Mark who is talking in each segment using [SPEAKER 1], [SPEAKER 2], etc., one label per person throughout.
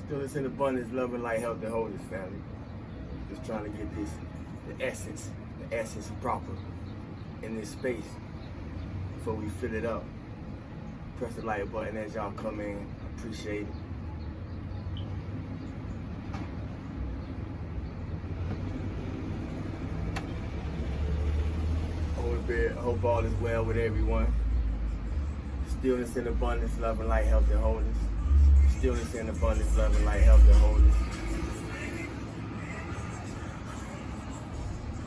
[SPEAKER 1] Stillness in abundance, love and light, health and wholeness, family. Just trying to get this, the essence proper in this space before we fill it up. Press the like button as y'all come in. Appreciate it. Hope all is well with everyone. Stillness in abundance, love and light, health and wholeness. Stillness in abundance, love and light, health and wholeness.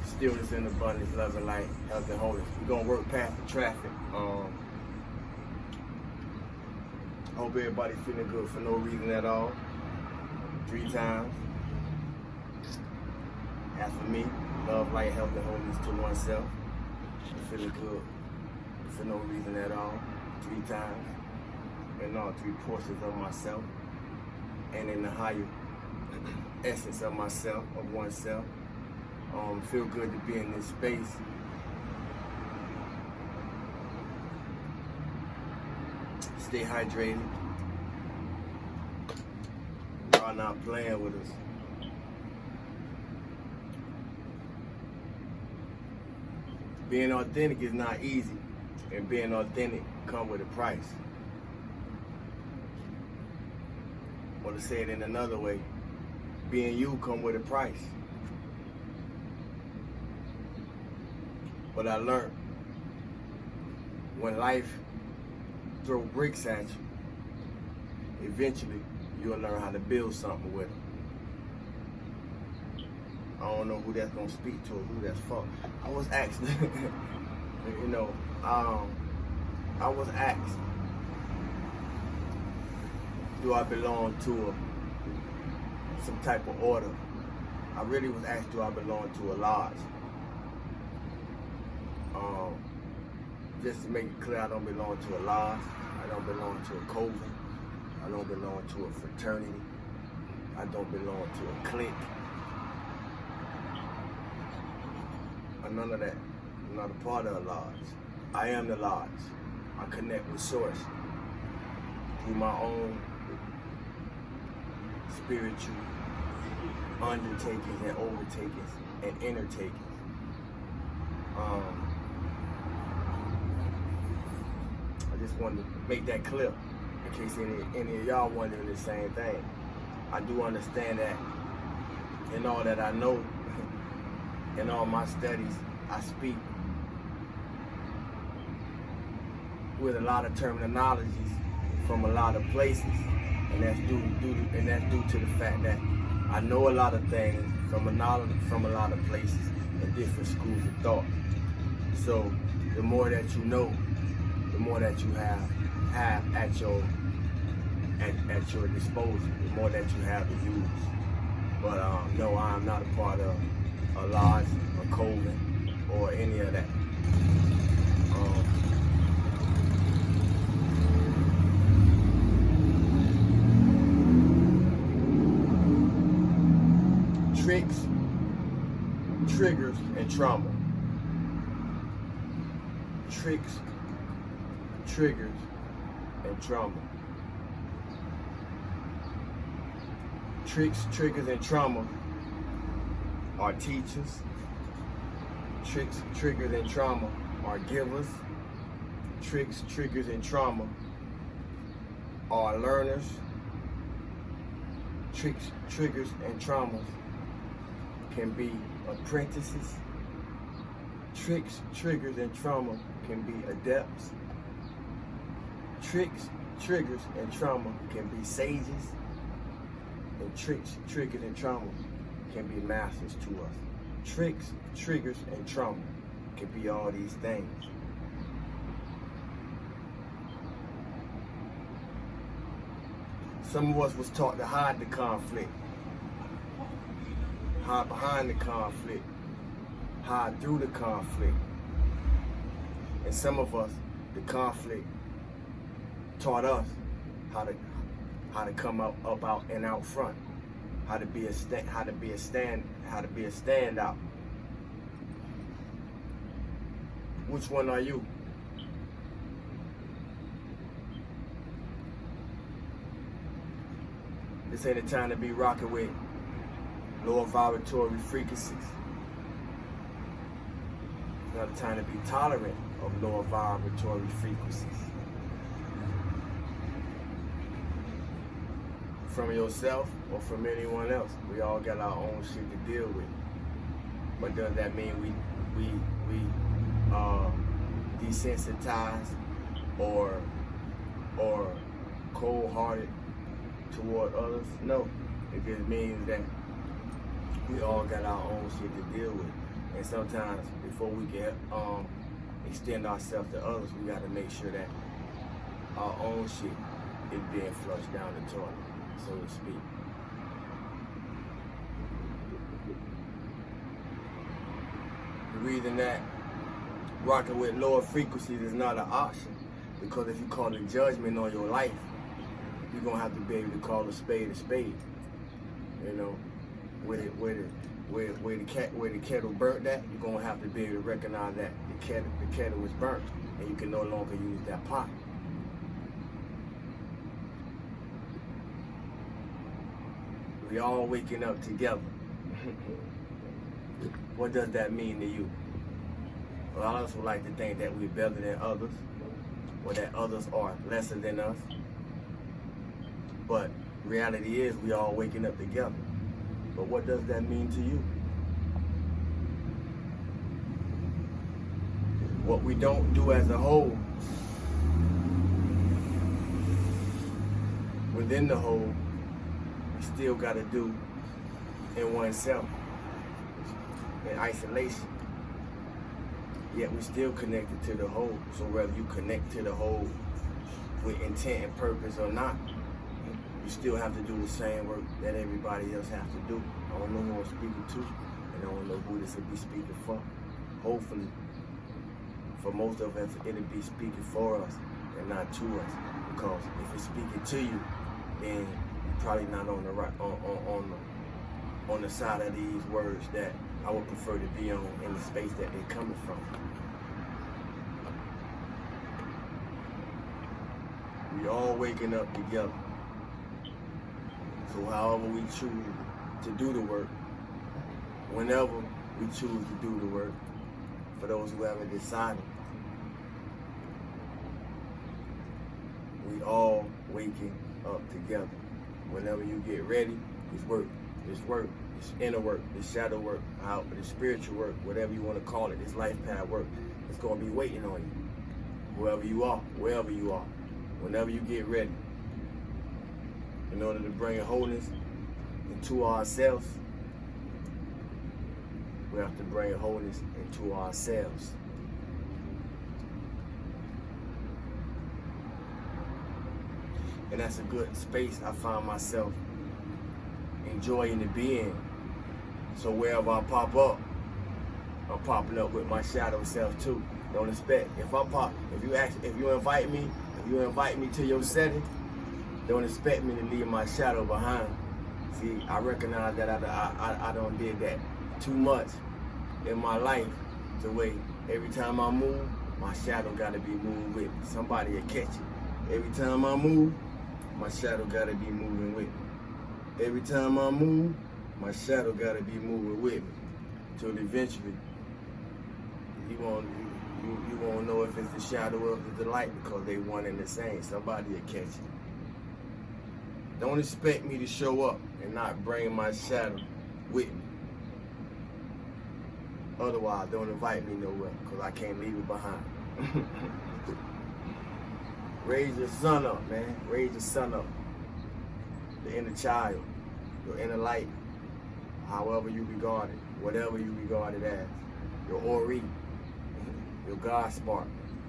[SPEAKER 1] Stillness in abundance, love and light, health and wholeness. We're gonna work past the traffic. Hope everybody's feeling good for no reason at all. 3 times. As for me, love, light, health and wholeness to oneself. Feeling good for no reason at all. 3 times. In all 3 portions of myself. And in the higher essence of myself, of oneself. Feel good to be in this space. Stay hydrated. Y'all not playing with us. Being authentic is not easy, and being authentic comes with a price. Or to say it in another way, being you comes with a price. But I learned when life throws bricks at you, eventually you'll learn how to build something with them. I don't know who that's gonna speak to or who that's for. I was asked, I was asked, do I belong to some type of order? I really was asked, do I belong to a lodge? Just to make it clear, I don't belong to a lodge. I don't belong to a coven. I don't belong to a fraternity. I don't belong to a clique. None of that. I'm not a part of a lodge. I am the lodge. I connect with Source through my own spiritual undertakings and overtakings and innertakings. I just wanted to make that clear in case any of y'all wondering the same thing. I do understand that in all that I know, in all my studies, I speak with a lot of terminologies from a lot of places, and that's due to the fact that I know a lot of things from a lot of places and different schools of thought. So the more that you know, the more that you have at your disposal, the more that you have to use. But no, I am not a part of a lodge, a coven, or any of that. Tricks, triggers, and trauma. Tricks, triggers, and trauma. Tricks, triggers, and trauma are teachers. Tricks, triggers, and trauma are givers. Tricks, triggers, and trauma are learners. Tricks, triggers, and traumas can be apprentices. Tricks, triggers, and trauma can be adepts. Tricks, triggers, and trauma can be sages. And tricks, triggers, and trauma can be masters to us. Tricks, triggers, and trauma can be all these things. Some of us was taught to hide the conflict, hide behind the conflict, hide through the conflict. And some of us, the conflict taught us how to come up out and out front, how to be a standout. Which one are you? This ain't the time to be rocking with lower vibratory frequencies. It's not the time to be tolerant of lower vibratory frequencies. From yourself or from anyone else. We all got our own shit to deal with. But does that mean we desensitized or cold-hearted toward others? No. It just means that we all got our own shit to deal with. And sometimes before we can extend ourselves to others, we got to make sure that our own shit is being flushed down the toilet, so to speak. The reason that rocking with lower frequencies is not an option, because if you call a judgment on your life, you're gonna have to be able to call a spade a spade. You know, where the kettle burnt at, you're gonna have to be able to recognize that the kettle was burnt, and you can no longer use that pot. We all waking up together. What does that mean to you? Well, I also like to think that we're better than others, or that others are lesser than us. But reality is we all waking up together. But what does that mean to you? What we don't do as a whole, within the whole, we still got to do in oneself, in isolation. Yet we still connected to the whole. So whether you connect to the whole with intent and purpose or not, you still have to do the same work that everybody else has to do. I don't know who I'm speaking to, and I don't know who this will be speaking for. Hopefully, for most of us, it'll be speaking for us and not to us. Because if it's speaking to you, then you're probably not on the right on the side of these words that I would prefer to be on in the space that they're coming from. We all waking up together. So however we choose to do the work, whenever we choose to do the work, for those who haven't decided, we all waking up together. Whenever you get ready, it's work, it's inner work, it's shadow work, it's spiritual work, whatever you want to call it, it's life path work. It's going to be waiting on you, whoever you are, wherever you are, whenever you get ready. In order to bring a wholeness into ourselves, we have to bring a wholeness into ourselves. And that's a good space I find myself enjoying to be in. So wherever I pop up, I'm popping up with my shadow self too. Don't expect, if you invite me to your setting, don't expect me to leave my shadow behind. See, I recognize that I don't did that too much in my life, the way every time I move, my shadow gotta be moving with me. Somebody will catch it. Every time I move, my shadow gotta be moving with me. Every time I move, my shadow gotta be moving with me. Till eventually, you won't know if it's the shadow or if it's the light, because they one and the same. Somebody will catch it. Don't expect me to show up and not bring my shadow with me. Otherwise, don't invite me nowhere, because I can't leave it behind. Raise your son up, man. Raise your son up. The inner child, your inner light, however you regard it, whatever you regard it as. Your Ori, your God spark,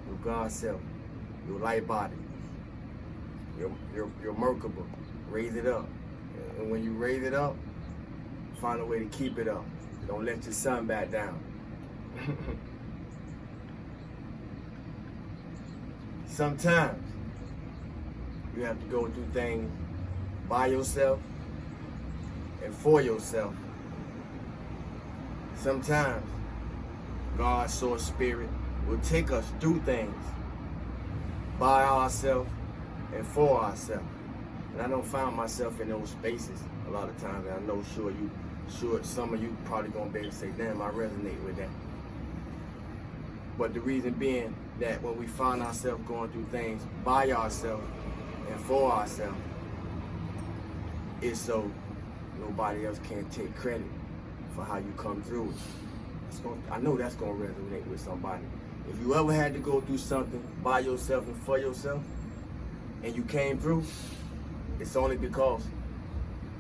[SPEAKER 1] your God self, your light body, your Merkaba. Raise it up. And when you raise it up, find a way to keep it up. Don't let your sun back down. Sometimes you have to go through things by yourself and for yourself. Sometimes God, Source, Spirit will take us through things by ourselves and for ourselves. And I don't find myself in those spaces a lot of times. And I know sure some of you probably gonna be able to say, damn, I resonate with that. But the reason being that when we find ourselves going through things by ourselves and for ourselves, it's so nobody else can take credit for how you come through it. I know that's gonna resonate with somebody. If you ever had to go through something by yourself and for yourself, and you came through, it's only because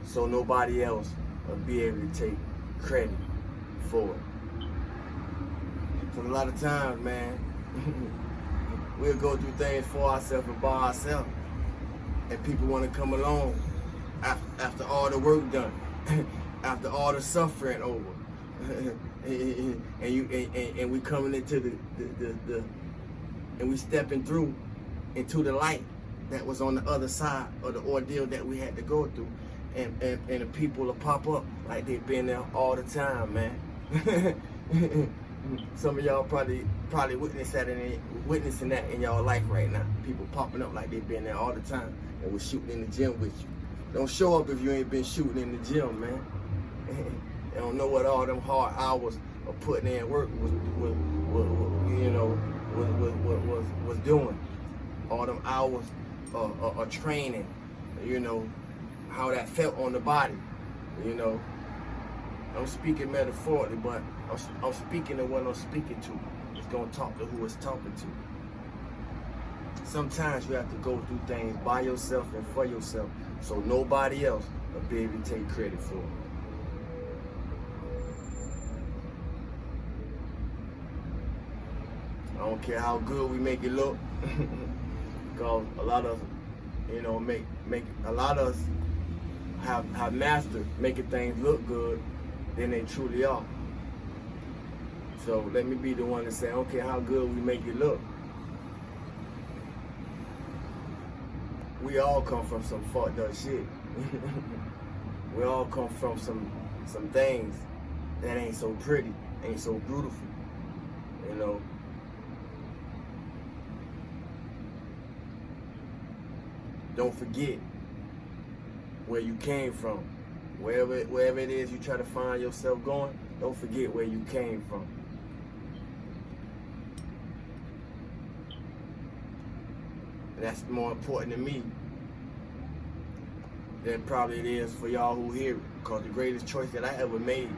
[SPEAKER 1] so nobody else will be able to take credit for it. So a lot of times, man, we'll go through things for ourselves and by ourselves, and people want to come along after all the work done, after all the suffering over, and we coming into the and we stepping through into the light that was on the other side of the ordeal that we had to go through, and the people will pop up like they've been there all the time, man. Some of y'all probably witnessing that in y'all life right now. People popping up like they've been there all the time and was shooting in the gym with you. Don't show up if you ain't been shooting in the gym, man. They don't know what all them hard hours of putting in work was doing. All them hours of training, you know, how that felt on the body, you know. I'm speaking metaphorically, but I'm speaking to what I'm speaking to. It's gonna talk to who it's talking to. Sometimes you have to go through things by yourself and for yourself, so nobody else will be able to take credit for it. I don't care how good we make it look, because a lot of us, you know, make a lot of us have mastered making things look good than they truly are. So let me be the one to say, I don't care how good we make it look. We all come from some fucked up shit. We all come from some things that ain't so pretty, ain't so beautiful, you know. Don't forget where you came from. Wherever it is you try to find yourself going, don't forget where you came from. And that's more important to me than probably it is for y'all who hear it. Because the greatest choice that I ever made,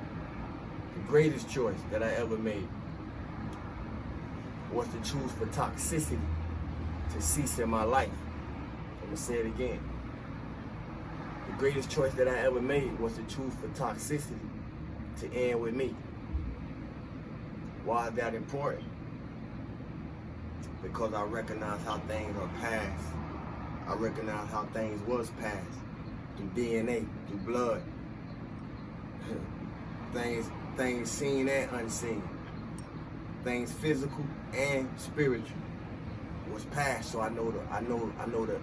[SPEAKER 1] was to choose for toxicity to cease in my life. I'm gonna say it again. The greatest choice that I ever made was to choose for toxicity to end with me. Why is that important? Because I recognize how things are passed. I recognize how things was passed through DNA, through blood. Things seen and unseen. Things physical and spiritual was passed, so I know the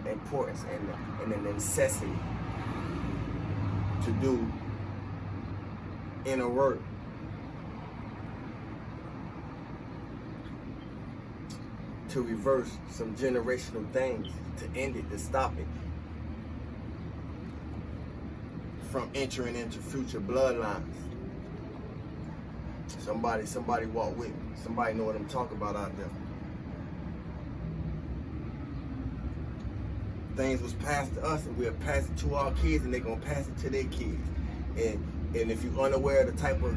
[SPEAKER 1] importance and the necessity to do inner work. To reverse some generational things, to end it, to stop it from entering into future bloodlines. Somebody walk with me. Somebody know what I'm talking about out there. Things was passed to us, and we'll pass it to our kids, and they're gonna pass it to their kids. And if you're unaware of the type of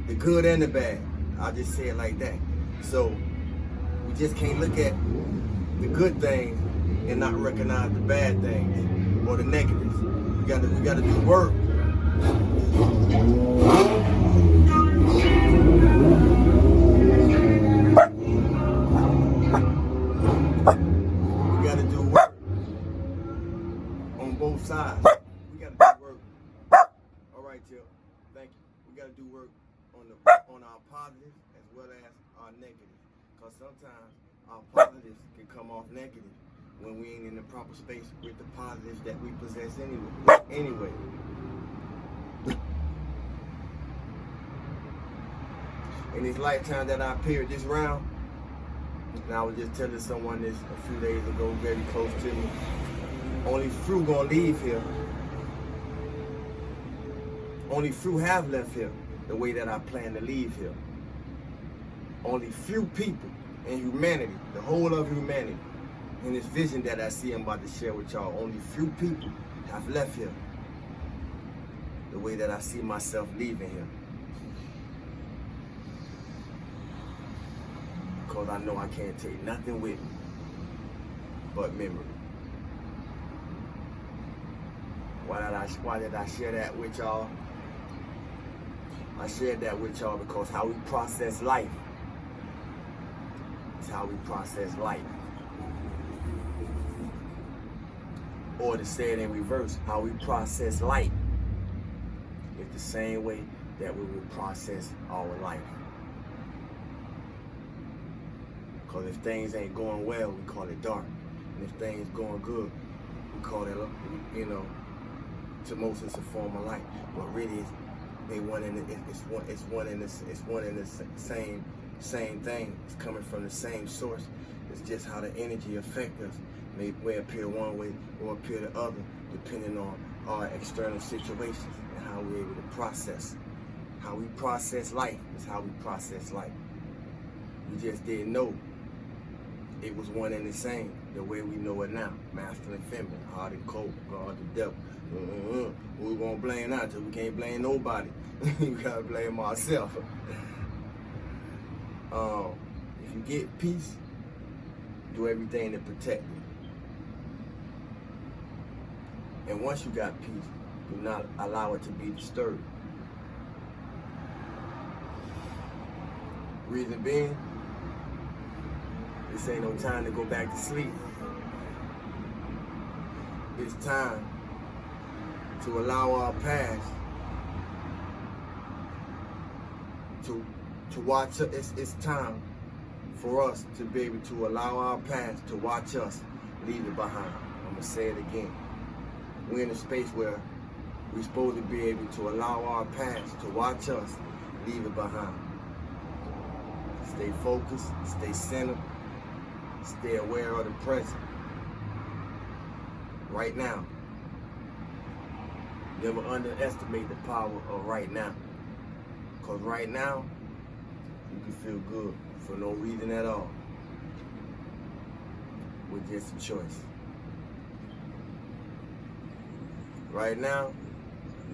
[SPEAKER 1] the good and the bad, I'll just say it like that. So we just can't look at the good things and not recognize the bad things or the negatives. We gotta do work. We gotta do work on both sides. We gotta do work. All right, Jill. Thank you. We gotta do work on our positives as well as our negatives. Because sometimes our positives can come off negative when we ain't in the proper space with the positives that we possess anyway. In this lifetime that I appeared this round, and I was just telling someone this a few days ago, very close to me, Only few gonna leave here. Only few have left here the way that I plan to leave here. Only few people in humanity, the whole of humanity, in this vision that I see I'm about to share with y'all, only few people have left here the way that I see myself leaving here. Because I know I can't take nothing with me but memory. Why did I share that with y'all? I shared that with y'all because how we process life is how we process life. Or to say it in reverse, how we process light is the same way that we will process our life. Because if things ain't going well, we call it dark. And if things going good, we call it, to most it's a form of light. But really, it's one in the same thing. It's coming from the same source. It's just how the energy affects us. May appear one way or appear the other, depending on our external situations and how we're able to process. How we process life is how we process life. We just didn't know it was one and the same, the way we know it now. Masculine, feminine, hot and cold, God, the devil. Who we gonna blame now? Till we can't blame nobody. We gotta blame ourselves. If you get peace, do everything to protect it. And once you got peace, do not allow it to be disturbed. Reason being, this ain't no time to go back to sleep. It's time to allow our past to watch us. It's time for us to be able to allow our past to watch us leave it behind. I'm gonna say it again. We're in a space where we're supposed to be able to allow our past to watch us leave it behind. Stay focused, stay centered, stay aware of the present. Right now. Never underestimate the power of right now. Because right now, you can feel good for no reason at all. With just a choice. Right now,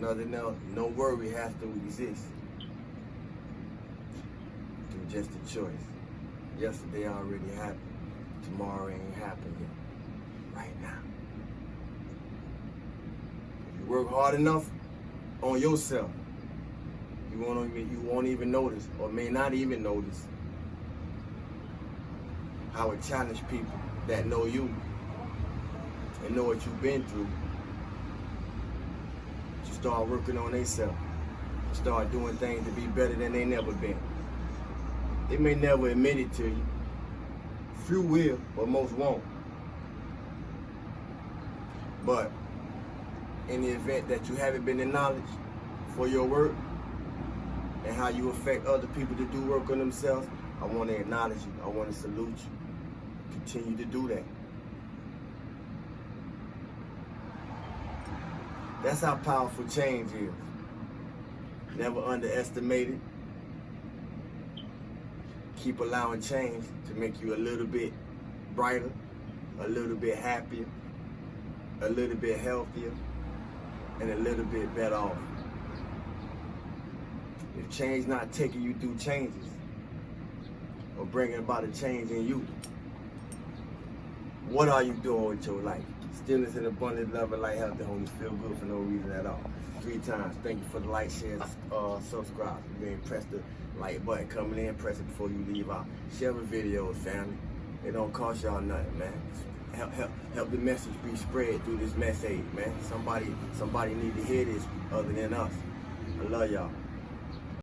[SPEAKER 1] nothing else, no worry has to exist. Through just a choice. Yesterday already happened. Tomorrow ain't happened yet. Right now. If you work hard enough on yourself, you won't even notice, or may not even notice, how it challenged people that know you and know what you've been through. Start working on themselves. Start doing things to be better than they never been. They may never admit it to you. Few will, but most won't. But in the event that you haven't been acknowledged for your work and how you affect other people to do work on themselves, I want to acknowledge you. I want to salute you. Continue to do that. That's how powerful change is. Never underestimate it. Keep allowing change to make you a little bit brighter, a little bit happier, a little bit healthier, and a little bit better off. If change not taking you through changes or bringing about a change in you, what are you doing with your life? Stillness and abundance, love, and light, health, and wholeness. Feel good for no reason at all. 3 times. Thank you for the like, share, subscribe. You ain't press the like button coming in, press it before you leave out. Share the videos, family. It don't cost y'all nothing, man. Help the message be spread through this message, man. Somebody need to hear this other than us. I love y'all.